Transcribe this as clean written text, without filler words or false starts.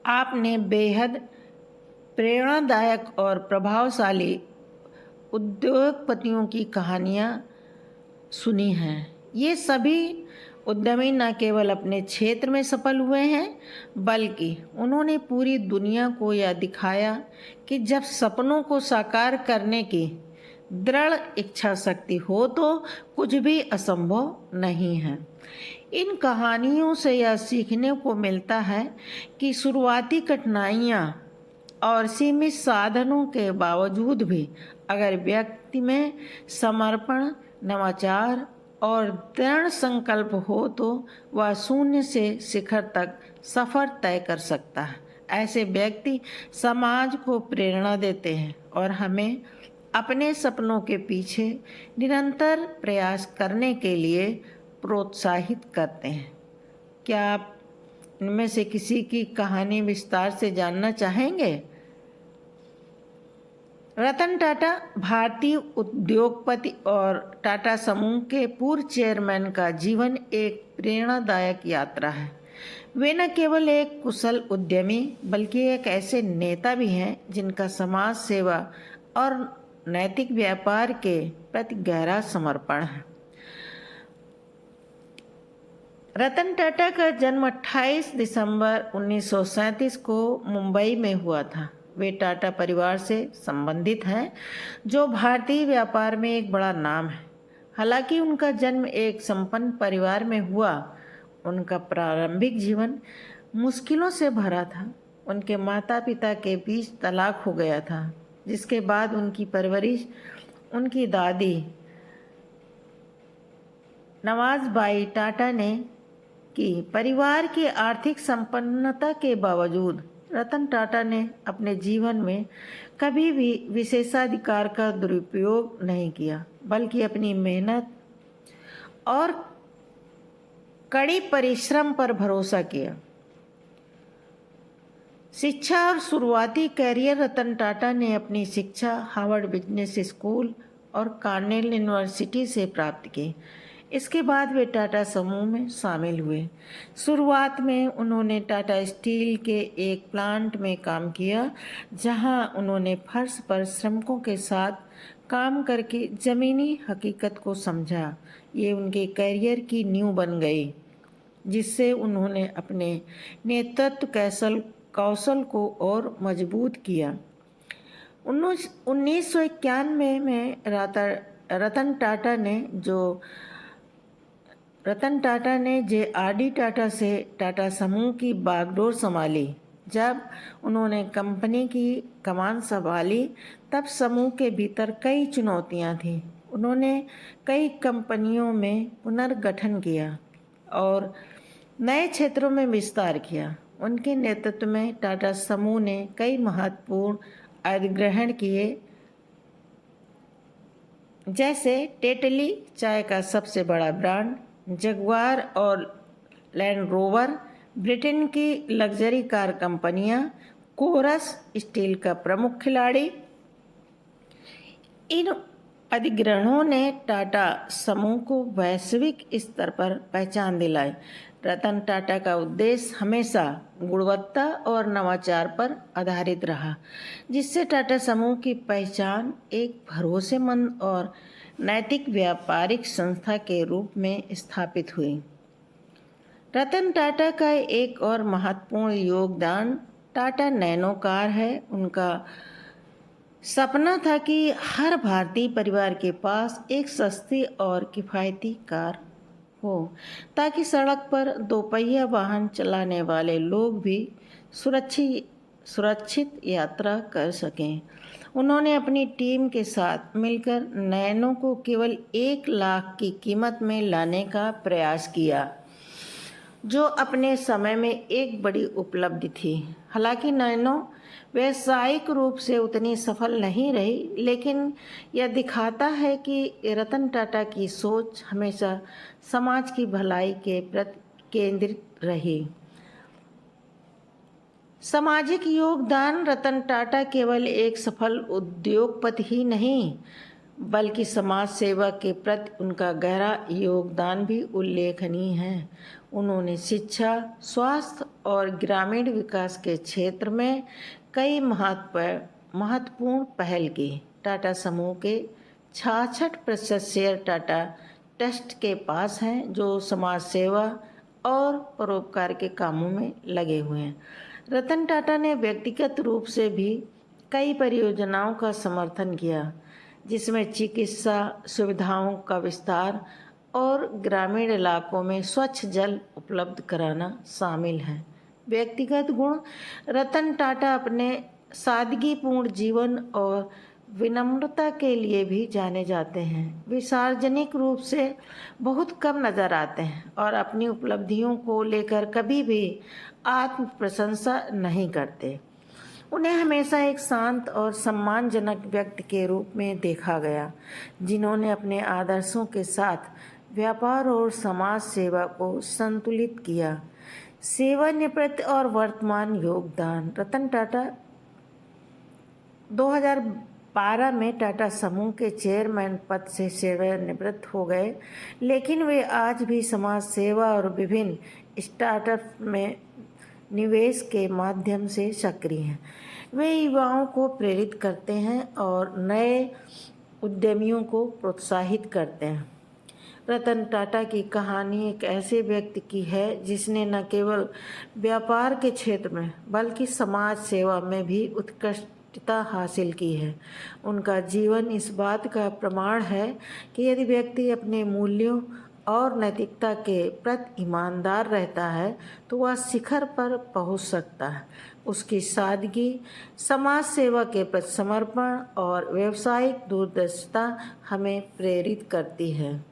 आपने बेहद प्रेरणादायक और प्रभावशाली उद्योगपतियों की कहानियाँ सुनी हैं। ये सभी उद्यमी न केवल अपने क्षेत्र में सफल हुए हैं, बल्कि उन्होंने पूरी दुनिया को यह दिखाया कि जब सपनों को साकार करने की दृढ़ इच्छा शक्ति हो तो कुछ भी असंभव नहीं है। इन कहानियों से यह सीखने को मिलता है कि शुरुआती कठिनाइयाँ और सीमित साधनों के बावजूद भी अगर व्यक्ति में समर्पण, नवाचार और दृढ़ संकल्प हो तो वह शून्य से शिखर तक सफर तय कर सकता है। ऐसे व्यक्ति समाज को प्रेरणा देते हैं और हमें अपने सपनों के पीछे निरंतर प्रयास करने के लिए प्रोत्साहित करते हैं। क्या आप इनमें से किसी की कहानी विस्तार से जानना चाहेंगे? रतन टाटा भारतीय उद्योगपति और टाटा समूह के पूर्व चेयरमैन का जीवन एक प्रेरणादायक यात्रा है। वे न केवल एक कुशल उद्यमी बल्कि एक ऐसे नेता भी हैं जिनका समाज सेवा और नैतिक व्यापार के प्रति गहरा समर्पण है। रतन टाटा का जन्म 28 दिसंबर 1937 को मुंबई में हुआ था। वे टाटा परिवार से संबंधित हैं, जो भारतीय व्यापार में एक बड़ा नाम है। हालांकि उनका जन्म एक संपन्न परिवार में हुआ, उनका प्रारंभिक जीवन मुश्किलों से भरा था। उनके माता पिता के बीच तलाक हो गया था, जिसके बाद उनकी परवरिश उनकी दादी नवाज़बाई टाटा ने की। परिवार की आर्थिक संपन्नता के बावजूद रतन टाटा ने अपने जीवन में कभी भी विशेषाधिकार का दुरुपयोग नहीं किया, बल्कि अपनी मेहनत और कड़ी परिश्रम पर भरोसा किया। शिक्षा और शुरुआती कैरियर रतन टाटा ने अपनी शिक्षा हार्वर्ड बिजनेस स्कूल और कार्नेल यूनिवर्सिटी से प्राप्त की। इसके बाद वे टाटा समूह में शामिल हुए। शुरुआत में उन्होंने टाटा स्टील के एक प्लांट में काम किया, जहां उन्होंने फर्श पर श्रमिकों के साथ काम करके ज़मीनी हकीकत को समझा। ये उनके करियर की नींव बन गई, जिससे उन्होंने अपने नेतृत्व कौशल को और मजबूत किया। 1991 में रतन टाटा ने जे.आर.डी. टाटा से टाटा समूह की बागडोर संभाली। जब उन्होंने कंपनी की कमान संभाली, तब समूह के भीतर कई चुनौतियां थीं। उन्होंने कई कंपनियों में पुनर्गठन किया और नए क्षेत्रों में विस्तार किया। उनके नेतृत्व में टाटा समूह ने कई महत्वपूर्ण अधिग्रहण किए, जैसे टेटली चाय का सबसे बड़ा ब्रांड, जगुआर और लैंड रोवर, ब्रिटेन की लग्जरी कार कंपनियां, कोरस स्टील का प्रमुख खिलाड़ी। इन अधिग्रहणों ने टाटा समूह को वैश्विक स्तर पर पहचान दिलाई। रतन टाटा का उद्देश्य हमेशा गुणवत्ता और नवाचार पर आधारित रहा, जिससे टाटा समूह की पहचान एक भरोसेमंद और नैतिक व्यापारिक संस्था के रूप में स्थापित हुई। रतन टाटा का एक और महत्वपूर्ण योगदान टाटा नैनो कार है। उनका सपना था कि हर भारतीय परिवार के पास एक सस्ती और किफ़ायती कार हो, ताकि सड़क पर दोपहिया वाहन चलाने वाले लोग भी सुरक्षित यात्रा कर सकें। उन्होंने अपनी टीम के साथ मिलकर नैनो को केवल 1 लाख की कीमत में लाने का प्रयास किया, जो अपने समय में एक बड़ी उपलब्धि थी। हालांकि नैनो व्यावसायिक रूप से उतनी सफल नहीं रही, लेकिन यह दिखाता है कि रतन टाटा की सोच हमेशा समाज की भलाई के प्रति केंद्रित रही। सामाजिक योगदान। रतन टाटा केवल एक सफल उद्योगपति ही नहीं, बल्कि समाज सेवा के प्रति उनका गहरा योगदान भी उल्लेखनीय है। उन्होंने शिक्षा, स्वास्थ्य और ग्रामीण विकास के क्षेत्र में कई महत्वपूर्ण पहल की। टाटा समूह के 66% शेयर टाटा ट्रस्ट के पास हैं, जो समाज सेवा और परोपकार के कामों में लगे हुए हैं। रतन टाटा ने व्यक्तिगत रूप से भी कई परियोजनाओं का समर्थन किया, जिसमें चिकित्सा सुविधाओं का विस्तार और ग्रामीण इलाकों में स्वच्छ जल उपलब्ध कराना शामिल है। व्यक्तिगत गुण: रतन टाटा अपने सादगीपूर्ण जीवन और विनम्रता के लिए भी जाने जाते हैं। वे सार्वजनिक रूप से बहुत कम नजर आते हैं और अपनी उपलब्धियों को लेकर कभी भी आत्म प्रशंसा नहीं करते। उन्हें हमेशा एक शांत और सम्मानजनक व्यक्ति के रूप में देखा गया, जिन्होंने अपने आदर्शों के साथ व्यापार और समाज सेवा को संतुलित किया। सेवानिवृत्त और वर्तमान योगदान: रतन टाटा 2012 में टाटा समूह के चेयरमैन पद से सेवानिवृत्त हो गए, लेकिन वे आज भी समाज सेवा और विभिन्न स्टार्टअप में निवेश के माध्यम से सक्रिय हैं। वे युवाओं को प्रेरित करते हैं और नए उद्यमियों को प्रोत्साहित करते हैं। रतन टाटा की कहानी एक ऐसे व्यक्ति की है जिसने न केवल व्यापार के क्षेत्र में बल्कि समाज सेवा में भी उत्कृष्टता हासिल की है। उनका जीवन इस बात का प्रमाण है कि यदि व्यक्ति अपने मूल्यों और नैतिकता के प्रति ईमानदार रहता है तो वह शिखर पर पहुंच सकता है। उसकी सादगी, समाज सेवा के प्रति समर्पण और व्यावसायिक दूरदर्शिता हमें प्रेरित करती है।